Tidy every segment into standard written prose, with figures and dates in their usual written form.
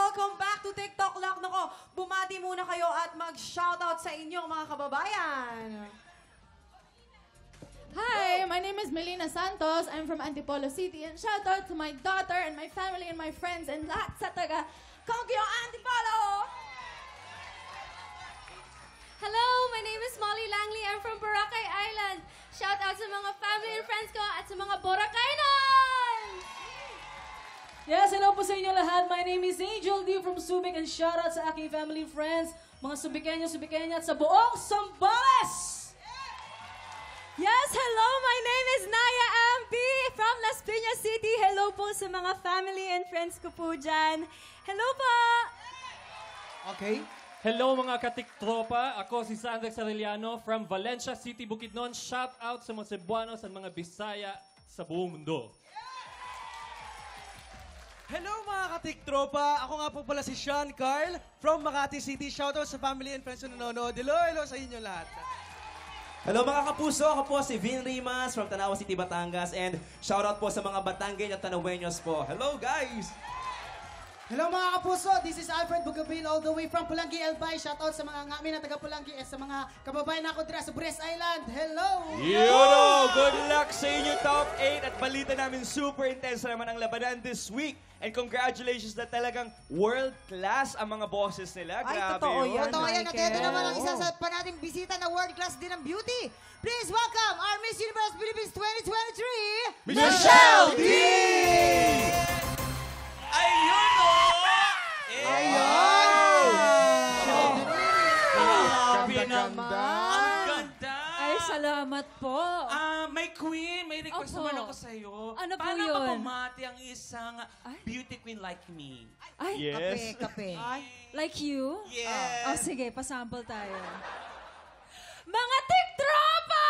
welcome back to TikTok Lock. Nako, bumati muna kayo at mag-shoutout sa inyong mga kababayan. Hi, my name is Melina Santos. I'm from Antipolo City. And shout out to my daughter and my family and my friends and lahat sa taga Kongyo Antipolo! Hello, my name is Molly Langley. I'm from Boracay Island. Shout out sa mga family and friends ko at sa mga Boracaynon! Yes, hello po sa inyo lahat. My name is Angel D from Subic and shout out sa aking family and friends, mga Subikenya at sa buong Sambales! Yes, hello, my name is Naya MP from Las Piñas City. Hello po sa mga family and friends ko po dyan. Hello po! Okay. Hello mga katiktropa, ako si Sandrex Arellano from Valencia City, Bukidnon. Shout out sa mga Cebuanos at mga Bisaya sa buong mundo. Hello mga katiktropa, ako nga po pala si Sean Carl from Makati City. Shout out sa family and friends na nanonood. Hello sa inyo lahat. Hello mga kapuso, ako po si Vin Rimas from Tanawa City, Batangas. And shoutout po sa mga Batanggen at Tanaweños po. Hello guys! Hello mga kapuso, this is Alfred Bugabil all the way from Pulangi, Albay. Shoutout sa mga ngamin na taga Pulangi at sa mga kababayan na ako dira sa Bures Island. Hello! Good luck sa inyo top 8 at balita namin super intense naman ang labanan this week. And congratulations na talagang world class ang mga bosses nila. Ay, Grabe totoo yun. yan. Totoo yan, at ito naman ang isa Oo. sa pa nating bisita na world class din ng beauty. Please welcome our Miss Universe Philippines 2023, Michelle D! Ayun o! Grabe naman. Ang ganda! Ay, salamat po. May queen, may request Opo. naman ako sa'yo. Ano po Paano yun? ba pumati ang isang beauty queen like me? Ay, kape. Like you? Yes. Oh, sige, pasample tayo. Mga tiktropa,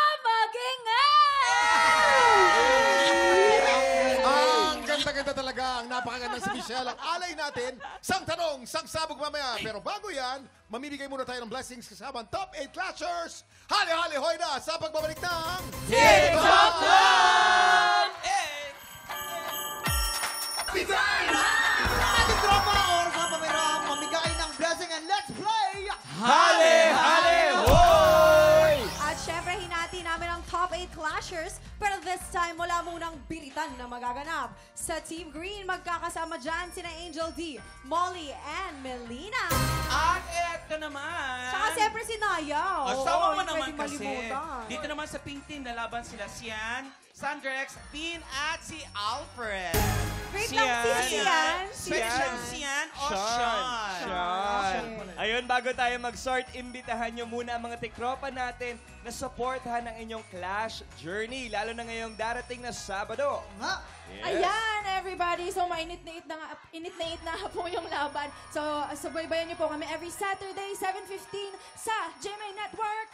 Ang ganda-ganda talaga. Ang napakaganda si Michelle. Ang alay natin, sang tanong, sang sabog mamaya. Pero bago yan, mamimigay muna tayo ng blessings kasama ang Top 8 Clashers. Hali-hali hoy na sa pagbabalik ng TikTok Club! ating tropa. Oras na pamirang mamigay ng blessing and let's play! Hali-hali hoy! At syempre, hinati namin ang top 8 clashers. Pero this time, wala munang biritan na magaganap. Sa Team Green, magkakasama dyan sina Angel D, Molly, and Melina. At eto naman. Saka syempre si Naya. Kasama Oo, mo hindi naman pwedeng kasi. malimutan. Dito naman sa Pink Team, lalaban sila Sian, Sandrex, Bean, at si Alfred. Wait lang, sino Sian? Pwede siyang Sian o Sean. Sean. Ayun, bago tayo mag-sort, imbitahan nyo muna ang mga tiktropa natin na supportahan ang inyong Clash Journey, lalo na ngayong darating na Sabado. Ayan, everybody. So, mainit na nga po yung laban. So, subaybayan niyo po kami every Saturday, 7:15 sa GMA Network.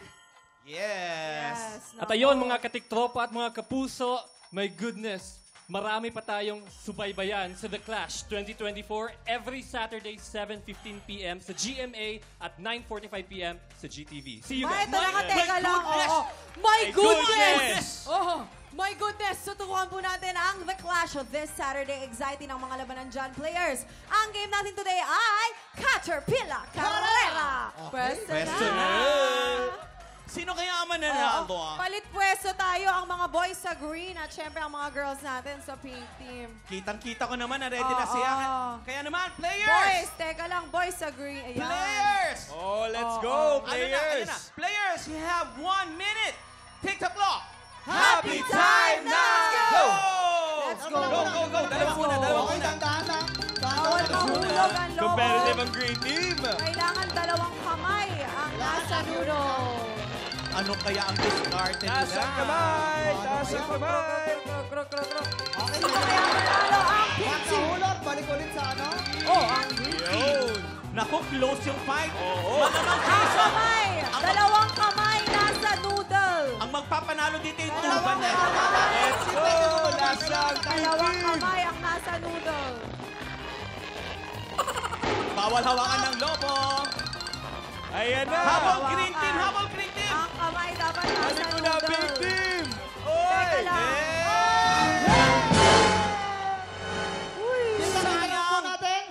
Yes. At ayun mga katiktropa at mga kapuso, my goodness, marami pa tayong subaybayan sa The Clash 2024 every Saturday 7:15 p.m. sa GMA at 9:45 p.m. sa GTV. See you Ay, guys! teka lang. Oo. My goodness! Oh, my goodness! Tutukuhan po natin ang The Clash of this Saturday. Exciting ang mga labanan dyan, players. Ang game natin today ay Caterpillar Carrera. Pwesto na. Sino kaya ang mananalo? Palit pwesto tayo ang mga boys sa green at syempre ang mga girls natin sa pink team. Kitang-kita ko naman na ready na siya. Kaya naman, players! Boys, teka lang. Boys sa green. Ayan. Players! Oh, let's go, Ano players! na? Players, you have 1 minute. TikTok clock. Happy time now! Go! Let's go. Go! Dalawa muna. Dahan-dahan lang. Bawal mahulog ang loob. Competitive ang green team. Kailangan dalawang kamay ang nasa noodle. Ano kaya ang discard nila? Taas ang kamay! Taas ang kamay! Okay, Sino kaya manalo ang pink Pag team? nahulog, balik ulit sa ano? Ang green team. Yun. Naku, close yung fight. Malamang Ang piso. kamay. Dalawang kamay nasa noodle. Ang magpapanalo dito yung tuban na. Let's go! Nasa ang Dalawang kamay ang nasa noodle. Bawal hawakan ng lobo. Ayan na! Habol green team! Ang kamay dapat nasa Balik mo na, big noodle. team! Teka lang. Yung mga alam po natin,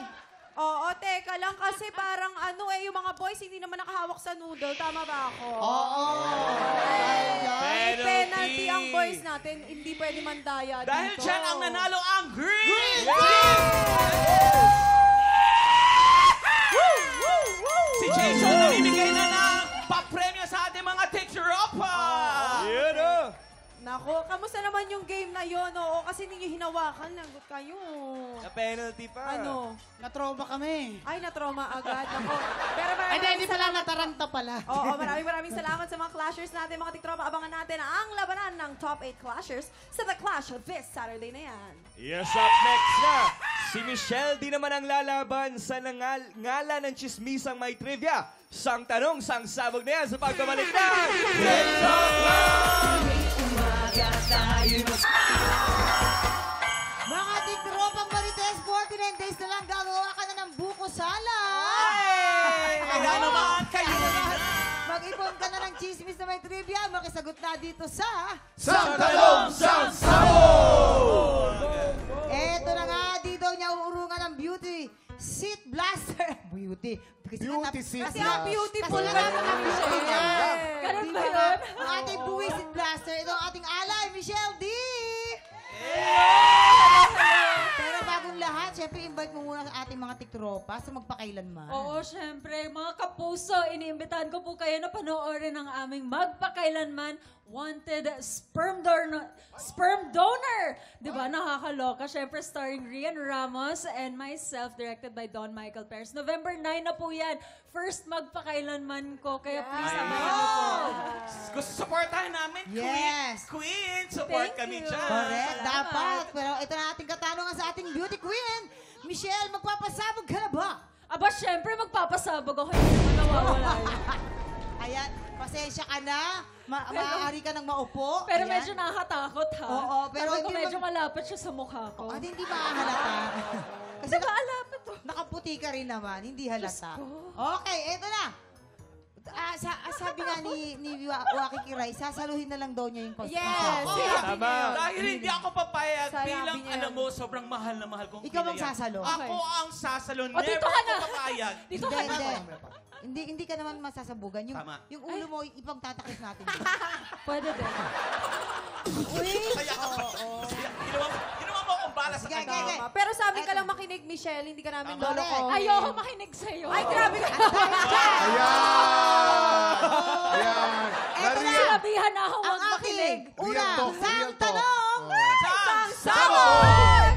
Oo, te. Nako. Oo. May penalty ang boys natin. Hindi pwede mandaya dito. Dahil dyan ang nanalo ang Green Si Jason namimigay na ng papremyo sa ating mga tiktropa! Yun o! Nako, kamusta naman yung game na yun? Oo, kasi ninyo hinawakan. Lagot kayo. Na penalty pa. Ano? Na-trauma kami. Ay, na-trauma agad. Nako. Pero Hindi pala nataranta pala. Oo, maraming salamat sa mga clashers natin, mga tiktropa. Abangan natin ang labanan ng top 8 clashers sa The Clash this Saturday na yan. Yes, up next na! Si Michelle di naman ang lalaban sa ngala ng chismisang may trivia. Sang tanong, sang sabog na yan sa pagbabalik na Mga tikropang Marites, 49 days na lang gagawa ka na ng buko salad. Kaya naman kayo! Mag-ipon ka na ng chismis na may trivia. Makisagot na dito sa... Sang tanong, sang sabog! Eto na nga, dito niya uurungan ng beauty seat blaster. Beauty. Beauty seat Kasi ang beautiful Kasi ka nga ang beauty niya. Ganun Di ba ba? yun? Ang ating buwi seat blaster. Ito ang ating alay, Michelle D. Pero bagong lahat, syempre invite mo muna sa ating mga tiktropa sa magpakailanman. Oo, syempre. Mga kapuso, iniimbitahan ko po kayo na panoorin ang aming magpakailanman wanted sperm donor. Diba? Nakakaloka. Syempre, starring Rian Ramos and myself, directed by Don Michael Perez. November 9 na po yan. First magpakailanman ko. Kaya please, abangan niyo po. Gusto supportahan namin, Yes. Queen! Support Thank kami you. dyan! Correct, dapat. Pero ito na ating katanungan sa ating beauty queen. Michelle, magpapasabog ka na ba? Aba, syempre, magpapasabog ako. Hindi naman nawawala yun. Ayan, pasensya ka na. Maaari ka nang maupo. Pero Ayan. medyo nakakatakot, ha? Oo, pero Sabi ko hindi medyo malapit siya sa mukha ko. Hindi mahahalata. Kasi Diba, alapit to? nakaputi ka rin naman, hindi halata. Okay, eto na. Sabi nga ni Waki Kiray, sasaluhin na lang daw niya yung costume. Yes! Tama. Dahil hindi ako papayag Sabi bilang niya. alam mo, sobrang mahal na mahal kong Ikaw ang Kilayan. sasalo. Ako ang sasalo. O, dito Never ka ako na. papayag. Dito ka na. Hindi ka naman masasabugan. Tama. Yung ulo mo, ipang tatakip natin. Pwede din. Uy! Kaya ka pa. Ginawa mo akong bala sa Sige, kanya. sige. Pero sabi ka lang makinig, Michelle, hindi ka namin Tama. lolo. Ayoko makinig sa'yo. Ay, grabe ka. Ayan! Nariyan! Sinabihan na ako Ang huwag makinig. aking una, Real talk, sang real talk. tanong! Sang sabog!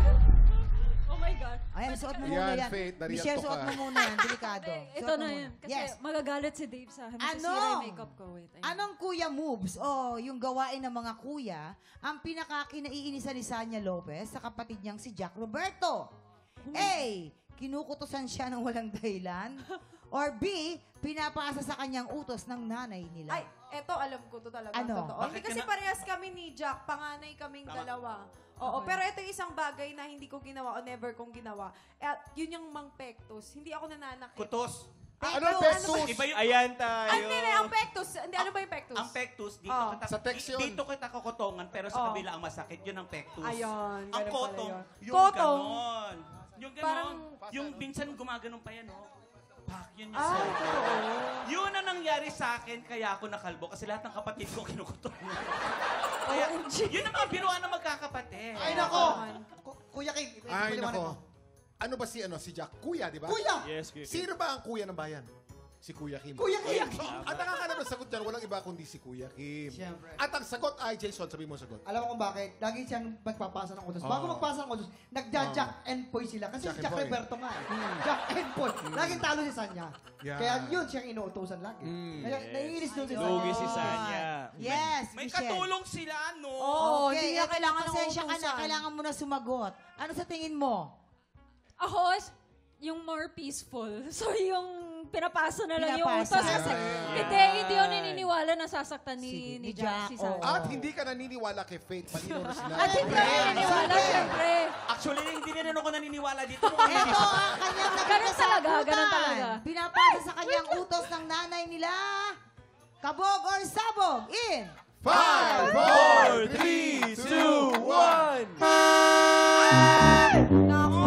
Oh my God. Ayan, suot mo Yan, muna yan. Faith, nariyan Michelle, to suot ka. mo muna yan. Delikado. Ito Suot mo na muna. yun. Kasi Yes. magagalit si Dave sa akin. Masisira Anong? yung makeup ko. Wait. ayun. Anong kuya moves o yung gawain ng mga kuya ang pinakakinaiinisan ni Sanya Lopez sa kapatid niyang si Jack Roberto? A. Kinukutusan siya ng walang dahilan. Or B. Pinapasa sa kanyang utos ng nanay nila. Ay, eto alam ko to talaga. Ano? Totoo. Bakit Hindi kasi ka na- parehas kami ni Jack. Panganay kaming dalawa. Oo, pero ito yung isang bagay na hindi ko ginawa o never kong ginawa. At yun yung mang pectus. Hindi ako nananakit. Kutos. Ano Pectus. pectus? Iba yung... Ayan tayo. Ay, hindi, ang pectus. Hindi, ano ba yung pectus? Ang pectus, dito Oh. kita, Sa text yun. dito kita kukutongan, pero sa Oh. kabila ang masakit, yun ang pectus. Ayun, Ang ganun pala kotong, yun. yung Kotong. ganon. Yung ganon, Parang- yung minsan gumaganon pa yan, oh. Pak, yun yung Ah, sa totoo. Yun ang nangyari sa akin, kaya ako nakalbo. Kasi lahat ng kapatid ko kinukutongan. Kaya, yun ang mga biruan ng magkakapatid. Ay, nako! Kuya King, Ay, paliwanag nako. mo. Ano ba si Jack? Kuya, di ba? Kuya! Yes, Kuya Kim. Sino ba ang kuya ng bayan? Si Kuya Kim. Kuya Kim! At nakakalam ng sagot dyan, walang iba kundi si Kuya Kim. Siyempre. At ang sagot ay, Jason, sabi mo ang sagot. Alam mo kung bakit? Lagi siyang magpapasa ng utos. Oo. Bago magpasa ng utos, nagja-Jack and Poy sila. Kasi Jack si and Jack Poy. Roberto nga. Jack and Poy. Laging talo si Sanya. Yeah. Kaya yun siyang inuutosan lagi. Kaya naiinis doon si Sanya. Lugi si Sanya. Yes, May Michelle. katulong sila, no? Oo, Okay, hindi niya eto kailangan ng pasensya ka na. utusan. Kailangan mo na sumagot. Ano sa tingin mo? Ako, yung more peaceful. So, yung pinapasa na lang yung Pinapasa. utos. Kasi, hindi ako naniniwala na sasaktan ni Jack. Si Sanya. At hindi ka naniniwala kay Faith. Malinaw na sila. At hindi ako naniniwala, syempre. Actually, hindi rin ako naniniwala dito. Ito ang kanyang naging Ganun talaga, kasagutan. ganun talaga. Pinapasa sa kanyang utos ng nanay nila. Kabog or sabog in 5, 4, 3, 2, 1. Nako.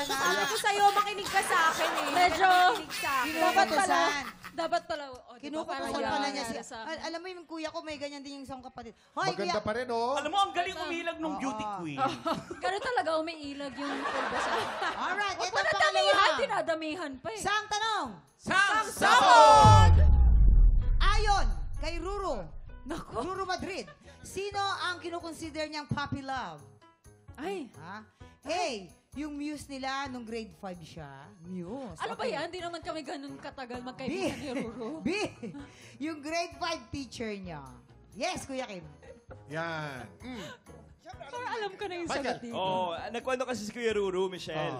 Sabi ko sa'yo, makinig ka sa akin eh. Medyo, Makinig sa akin. dapat pala, Utusan. Dapat pala, Kinukutusan pala niya si... Alam mo yung kuya ko, may ganyan din yung isang kapatid. Hoy, Maganda kuya! pa rin, oh. Alam mo, ang galing umilag nung beauty queen. Ganun talaga umiilag yung pulbo sa... Alright, Huwag ito mo na pangalawa. damihan, dinadamihan pa eh. Sang tanong! Sabog! Ayon kay Ruru. Ruru Madrid. Sino ang kinukonsider niyang puppy love? Ay. Ha? Hey, yung muse nila nung grade 5 siya. Muse. Ano ba yan? Hindi naman kami ganun katagal magkaibigan ni Ruru. B. Yung grade 5 teacher niya. Yes, Kuya Kim. Yan. Parang alam ko na yung sagot dito. Oh, nagkwento kasi si Kuya Ruru, Michelle.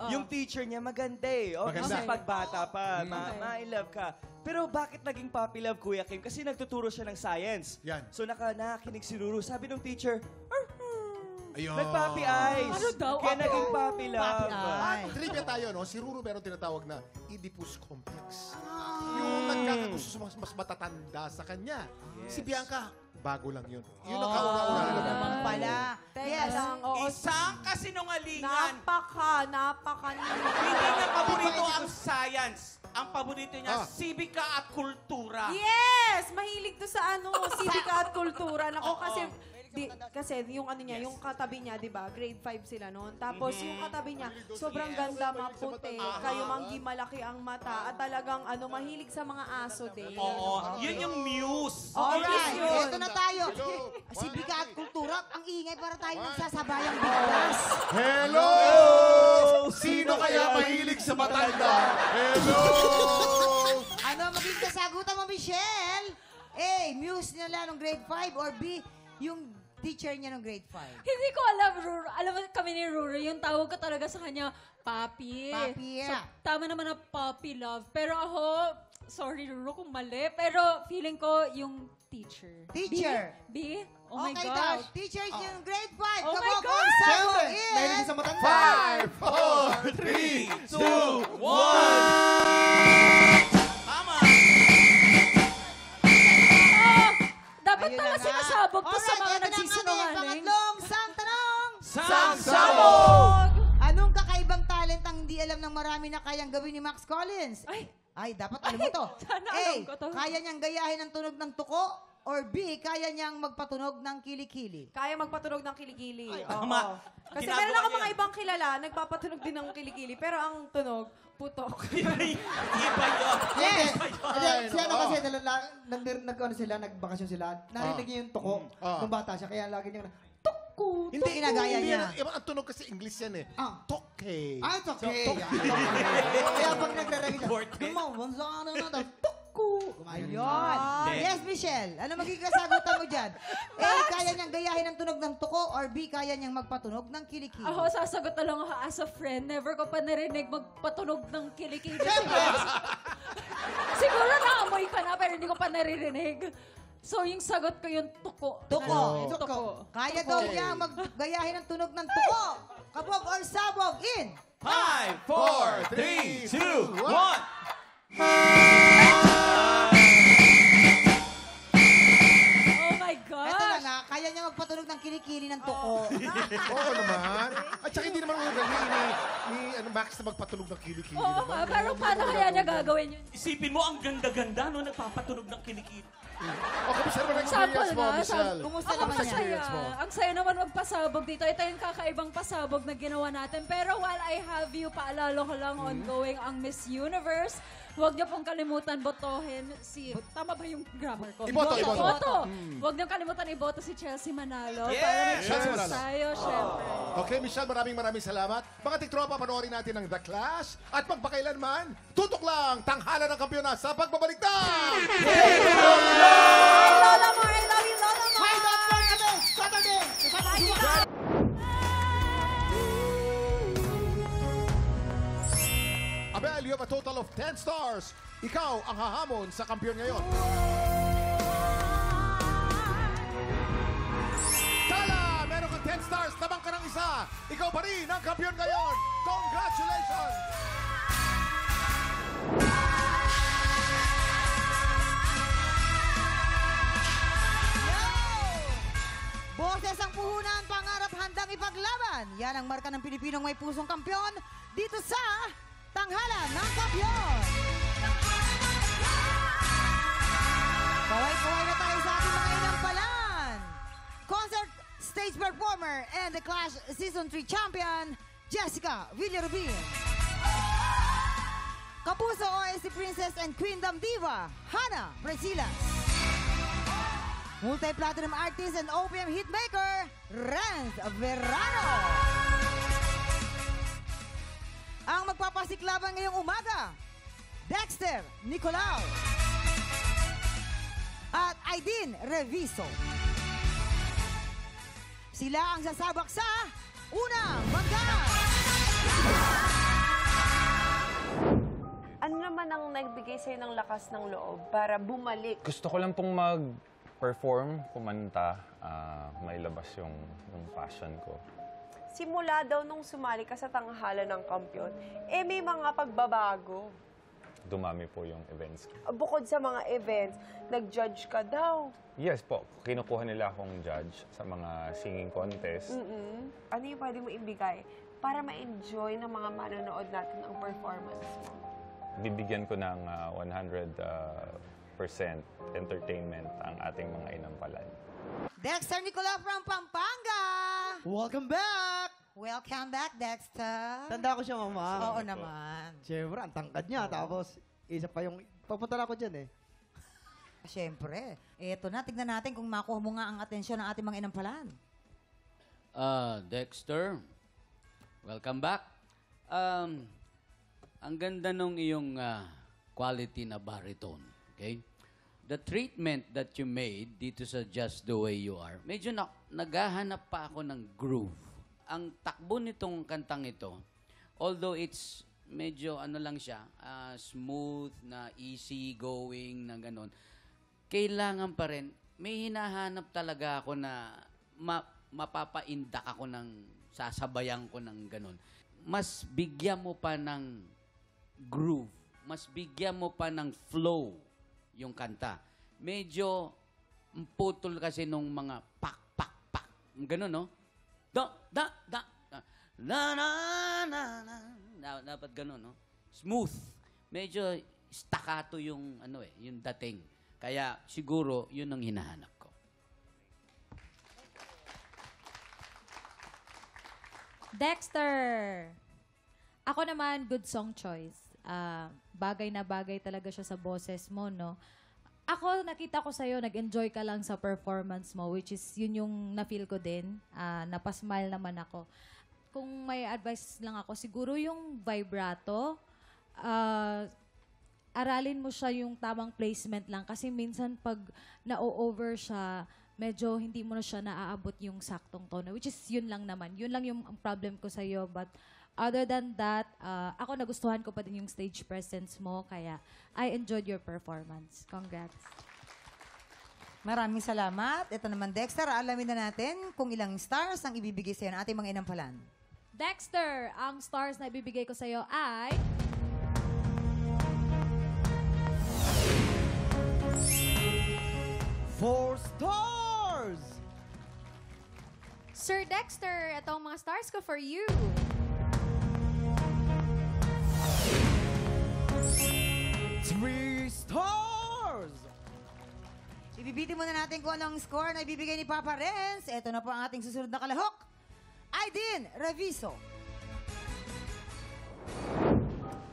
Yung teacher niya maganda eh. Okay, Maganda. sa pagbata pa. Ma-love ka. Pero bakit naging puppy love, Kuya Kim? Kasi nagtuturo siya ng science. Yan. So nakikinig si Ruru. Sabi ng teacher, Ayun. nag-puppy eyes. Ano daw? Kaya naging puppy love. Trivia tayo, no? Si Ruru meron tinatawag na Oedipus complex. Yung nagkakagusto sa mas matatanda sa kanya. Si Bianca, bago lang yun. Yun ang kauna-una. Naman pala. Teka lang, oo. Isang kasinungalingan. Napaka Hindi niya paborito ang science. Ang paborito niya, Ah. sibika at kultura. Yes! Mahilig to sa sibika at kultura. Nako, kasi yung niya, yung katabi niya, di ba? Grade 5 sila noon. Tapos yung katabi niya, sobrang ganda, maputi. Kayo manggi malaki ang mata. At talagang mahilig sa mga aso din. Oo, yun yung muse. Alright, yun. ito na tayo. Si Biga at Kultura, ang ingay para tayo nagsasabayang biglas. Hello! Sino kaya mahilig sa matanda? Hello! Ano maging kasagutan mo, Michelle? A, muse nila nung grade 5 or B, yung teacher niya nung grade 5? Hindi ko alam, Ruru. Alam mo kami ni Ruru, yung tawag ko talaga sa kanya, Papi. Papi, So, yeah. tama naman na puppy love. Pero ako, sorry Ruru kung mali, pero feeling ko yung teacher. Teacher. B? Oh my Okay gosh. daw, teacher niya nung grade 5. Oh my Kabog God! or sabog Siyempre, is... dahil sa matanda. 5, 4, 3, 2, 1. Tama. Dapat Ayun pala na nga. sinasabog to sa Alright, mga ito na ang ating nagsisinungaling. pangatlong sang tanong. Sabog! Anong kakaibang talent ang hindi alam ng marami na kayang gawin ni Max Collins? Ay, dapat alam mo to. Sana A, alam ko to. kaya niyang gayahin ang tunog ng tuko? Or B, kaya niyang magpatunog ng kilikili? Kaya magpatunog ng kilikili. Oo. tama. Kasi Ginagawa meron ako niya. mga ibang kilala, nagpapatunog din ng kilikili. Pero ang tunog, putok. Iba yun. Yes! Ay, Si ano oo. kasi, nagbakasyon sila, narinig niya yung tuko nung bata siya, kaya lagi niya tuko. Hindi, ginagaya hindi niya. yan. Ang tunog kasi English yan eh. Toke. Ah, it's okay. Toke. Kaya pag nagre-ready siya, tuko. Ayun. Yes, Michelle. Ano magiging kasagutan mo dyan? A, kaya niyang gayahin ang tunog ng tuko? Or B, kaya niyang magpatunog ng kilikili? Ako, sasagot na lang ako as a friend. Never ko pa narinig magpatunog ng kilikili. Siguro naamoy ka na, pero hindi ko pa naririnig. So, yung sagot ko yung tuko. Tuko. Tuko. Kaya daw niya maggayahin ang tunog ng tuko. Kabog or sabog in 5, 4, 3, 2, 1. Oh my gosh! Ito na nga, kaya niya magpatunog ng kilikili ng tuko. Oo naman. At saka hindi naman ugali ni Max na magpatunog ng kilikili Oo naman. nga, pero paano kaya niya gagawin yun? Isipin mo, ang ganda-ganda, no? Nagpapatunog ng kilikili. O, kamusta naman ang Sample experience mo, na. Michelle? Kumusta Ako naman masaya. experience mo? Ang saya naman magpasabog dito. Ito yung kakaibang pasabog na ginawa natin. Pero while I have you, paalala ko lang ongoing ang Miss Universe. Huwag niyo pong kalimutan botohin si... Tama ba yung grammar ko? Iboto, iboto. Boto. Huwag niyo kalimutan iboto si Chelsea Manalo. Yes! Para may Chelsea chance Manalo. tayo, syempre. Okay, Michelle, maraming salamat. Mga tiktropa, panoorin natin ang The Clash. At magpakailanman, tutok lang, tanghala ng kampiyona sa pagbabalik na! Lola Mar, I love you, Lola Mar! May doctor kami! Saturday! Kasama ko sumakas! Abel, you have a total of 10 stars. Ikaw ang hahamon sa kampiyon ngayon. Tala! Meron kang 10 stars. Tabang ka ng isa. Ikaw pa rin ang kampiyon ngayon. Congratulations! Boses ang puhunan, pangarap handang ipaglaban. Yan ang marka ng Pilipinong may pusong kampiyon dito sa Tanghalan ng Kampiyon. Kaway-kaway na tayo sa ating mga inampalan. Concert stage performer and The Clash Season 3 champion, Jessica Villarubin. Kapuso OST Princess and Queendom Diva, Hannah Brasilas. Multi-platinum artist and OPM hitmaker, Renz Verano. Ang magpapasiklaban ngayong umaga, Dexter Nicolao at Aidin Reviso. Sila ang sasabak sa unang banggaan. Ano naman ang nagbigay sa'yo ng lakas ng loob para bumalik? Gusto ko lang pong mag-perform, kumanta, mailabas yung passion ko. Simula daw nung sumali ka sa tanghalan ng kampiyon, may mga pagbabago. Dumami po yung events. Bukod sa mga events, nag-judge ka daw. Yes po, kinukuha nila akong judge sa mga singing contest. Ano yung pwede mo ibigay para ma-enjoy ng mga manonood natin ang performance mo? Bibigyan ko ng 100% entertainment ang ating mga inampalan. Dexter Nicolao from Pampanga. Welcome back! Welcome back, Dexter. Tanda ko siya, mama. Oo naman. Siyempre, ang tangkad niya. Tapos, isa pa yung... Papunta na ako dyan eh. Siyempre. Eto na, tignan natin kung makuha mo nga ang atensyon ng ating mga inampalan. Dexter, welcome back. Ang ganda nung iyong quality na baritone, okay? The treatment that you made dito sa Just the Way You Are, medyo naghahanap pa ako ng groove. Ang takbo nitong kantang ito, although it's medyo ano lang siya, smooth na easy going na ganun, kailangan pa rin, may hinahanap talaga ako na mapapaindak ako ng sasabayan ko ng ganun. Mas bigyan mo pa ng groove, mas bigyan mo pa ng flow yung kanta. Medyo putol kasi nung mga pak. Ganun, no? Da. Na. Dapat ganun, no? Smooth. Medyo staccato yung, yung dating. Kaya siguro, yun ang hinahanap ko. Dexter! Ako naman, good song choice. Bagay na bagay talaga siya sa boses mo, no? Ako, nakita ko sa'yo, nag-enjoy ka lang sa performance mo, which is yun yung na-feel ko din. Napasmile naman ako. Kung may advice lang ako, siguro yung vibrato, aralin mo siya yung tamang placement lang. Kasi minsan pag na-over siya, medyo hindi mo na siya naaabot yung saktong tono. Which is yun lang naman. Yun lang yung problem ko sa'yo. But other than that, ako nagustuhan ko pa din yung stage presence mo. Kaya I enjoyed your performance. Congrats. Maraming salamat. Ito naman, Dexter, alamin na natin kung ilang stars ang ibibigay sa'yo ng ating mga inampalan. Dexter, ang stars na ibibigay ko sa'yo ay... 4 stars! Sir Dexter, ito ang mga stars ko for you. 3 stars! Ibibiti muna natin kung anong score na ibibigay ni Papa Renz. Ito na po ang ating susunod na kalahok. Aidin Reviso.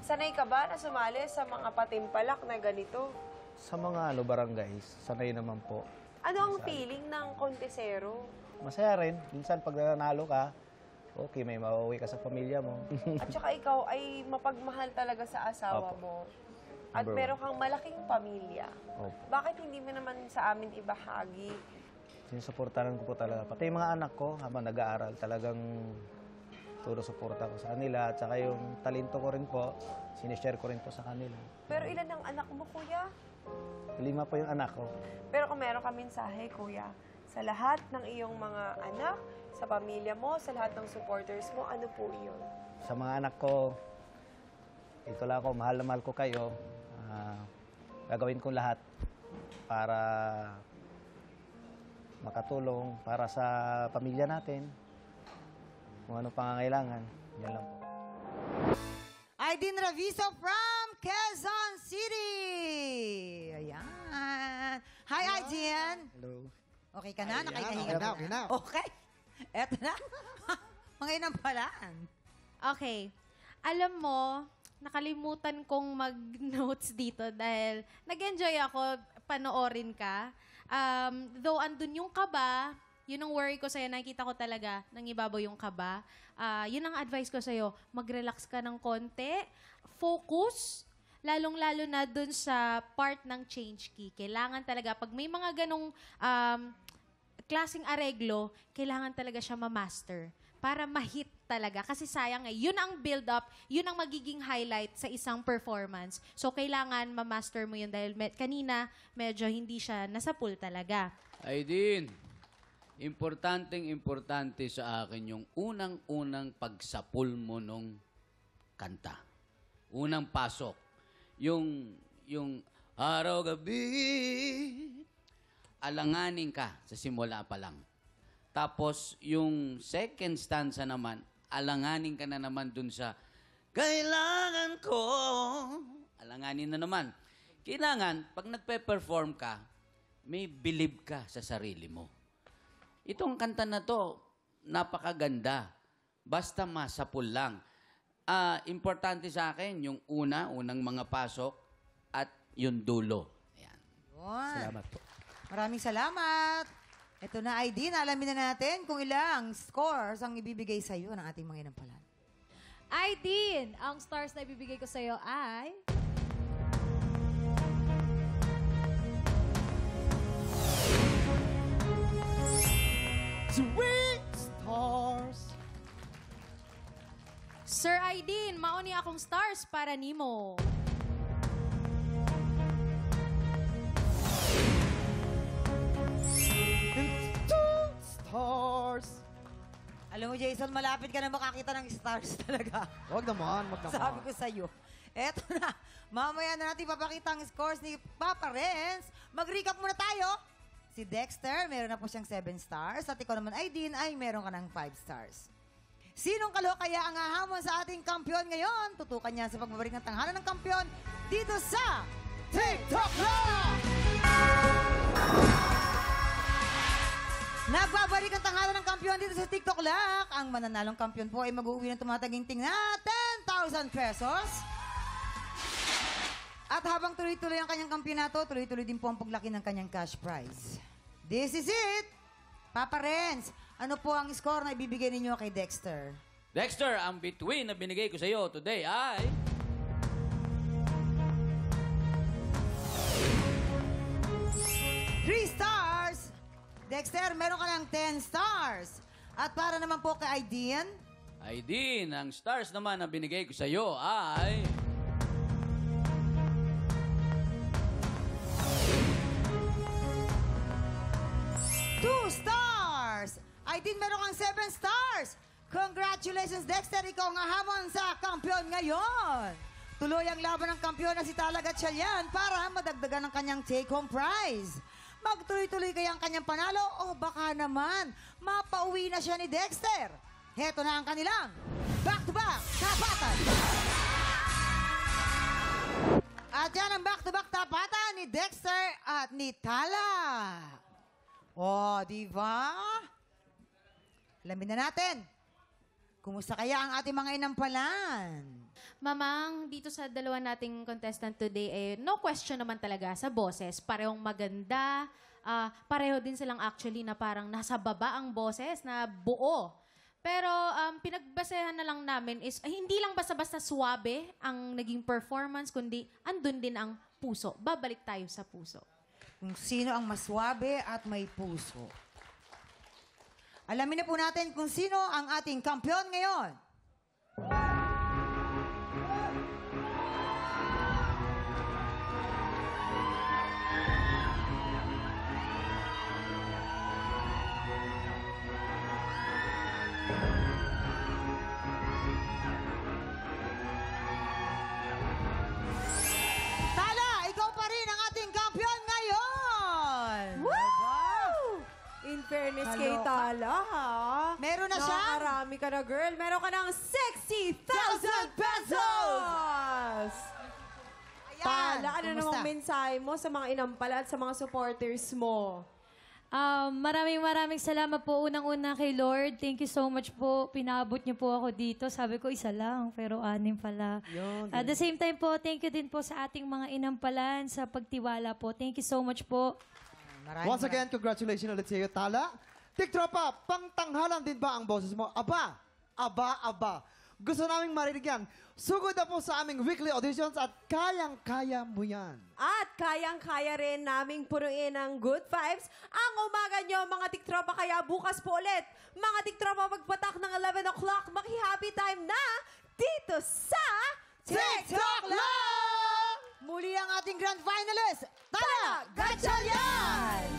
Sanay ka ba na sumali sa mga patimpalak na ganito? Sa mga barangays, sanay naman po. Ano ang feeling ng kontesero? Masaya rin. Minsan pag nanalo ka, okay, may mauwi ka sa pamilya mo. At saka ikaw ay mapagmahal talaga sa asawa mo. At meron kang malaking pamilya. Opo. Bakit hindi mo naman sa amin ibahagi? Sinusuportahan ko po talaga. Pati yung mga anak ko, habang nag-aaral, talagang suporta ko sa kanila. At saka yung talento ko rin po, sinishare ko rin po sa kanila. Pero ilan ang anak mo, kuya? 5 po yung anak ko. Pero kung meron ka mensahe, kuya, sa lahat ng iyong mga anak, sa pamilya mo, sa lahat ng supporters mo, ano po iyon? Sa mga anak ko, ito lang ako, mahal na mahal ko kayo. Gagawin ko lahat para makatulong para sa pamilya natin. Kung ano pangangailangan, yan lang po. Aidin Reviso from Quezon City. Ayan. Hi, Aiden. Hello. Okay ka na? Ayan, Nakikahinga okay na, ka okay na. Okay. Eto na. Mga inampalaan. Okay. Alam mo, nakalimutan kong mag-notes dito dahil nag-enjoy ako panoorin ka. Though andun yung kaba, yun ang worry ko sa'yo, nakikita ko talaga nang ibabaw yung kaba. Yun ang advice ko sa'yo, mag-relax ka ng konti, focus, lalong-lalo na dun sa part ng change key. Kailangan talaga, pag may mga ganong klaseng areglo, kailangan talaga siya ma-master para ma-hit talaga. Kasi sayang yun ang build-up, yun ang magiging highlight sa isang performance. So, kailangan ma-master mo yun dahil kanina, medyo hindi siya nasa pool talaga. Aidin, importante sa akin yung unang-unang pagsapul mo nung kanta. Unang pasok. Yung araw-gabi, alanganin ka sa simula pa lang. Tapos, yung second stanza naman, alanganin ka na naman dun sa kailangan ko. Alanganin na naman. Kailangan, pag nagpe-perform ka, may believe ka sa sarili mo. Itong kanta na to, napakaganda. Basta masapul lang. Importante sa akin, yung unang mga pasok, at yung dulo. Ayan. Salamat po. Maraming salamat. Ito na, Aidin. Alamin na natin kung ilang scores ang ibibigay sa iyo ng ating mga inampalan. Aidin, ang stars na ibibigay ko sa iyo ay... Sweet stars. Sir Aidin, mauni akong stars para nimo. Stars. Alam mo, Jason, malapit ka na makakita ng stars talaga. Wag naman, wag naman. Sabi ko sa'yo. Eto na. Mamaya na natin papakita ang scores ni Papa Renz. Mag-recap muna tayo. Si Dexter, meron na po siyang 7 stars. At ikaw naman, Aidin, ay meron ka ng 5 stars. Sinong kaya ang hahamon sa ating kampiyon ngayon? Tutukan niya sa pagbabalik ng tanghalan ng kampiyon dito sa TikTok Lock! Nagbabalik ang tanghalan ng kampiyon dito sa TikTok Lock. Ang mananalong kampiyon po ay mag-uwi ng tumataginting na 10,000 pesos. At habang tuloy-tuloy ang kanyang kampiyonato, tuloy-tuloy din po ang paglaki ng kanyang cash prize. This is it! Papa Renz, ano po ang score na ibibigay ninyo kay Dexter? Dexter, ang between na binigay ko sa iyo today ay... Three stars! Dexter, meron ka ng 10 stars. At para naman po kay Aidin? Aidin, ang stars naman na binigay ko sa iyo ay... 2 stars! Aidin, meron kang 7 stars! Congratulations, Dexter! Ikaw ang hamon sa kampiyon ngayon! Tuloy ang laban ng kampiyon na si Talaga Chalian para madagdagan ang kanyang take-home prize. Magtuloy-tuloy kaya ang kanyang panalo o baka naman mapauwi na siya ni Dexter. Heto na ang kanilang back-to-back tapatan. At yan ang back-to-back tapatan ni Dexter at ni Tala. Oh, di ba? Alamin na natin. Kumusta kaya ang ating mga inampalan? Mamang, dito sa dalawa nating contestant today, no question naman talaga sa boses. Parehong maganda. Pareho din silang actually na parang nasa baba ang boses na buo. Pero pinagbasehan na lang namin is hindi lang basta-basta suwabe ang naging performance, kundi andun din ang puso. Babalik tayo sa puso. Kung sino ang maswabe at may puso. Alamin na po natin kung sino ang ating kampiyon ngayon. Tala, ikaw pa rin ang ating kampiyon ngayon! Woo! In fairness kay Kaloka. Tala, ha? Meron na siya? Nakakarami ka na, girl. Meron ka ng 60,000 pesos! Tala, ano namang mensahe mo sa mga inampala at sa mga supporters mo? Maraming salamat po unang-una kay Lord. Thank you so much po. Pinabot niyo po ako dito. Sabi ko, isa lang, pero 6 pala. At the same time po, thank you din po sa ating mga inampalan sa pagtiwala po. Thank you so much po. Once again, congratulations ulit sa iyo, Tala. Tiktropa, pangtanghalan din ba ang boses mo? Aba. Gusto naming marinig yan. Sugod na po sa aming weekly auditions at kayang-kaya mo yan. At kayang-kaya rin naming punuin ng good vibes ang umaga nyo, mga tiktropa. Kaya bukas po ulit, mga tiktropa, pagpatak ng 11 o'clock, maki-happy time na dito sa TikTok Lang! Muli ang ating grand finalist, Tala Gatchalian!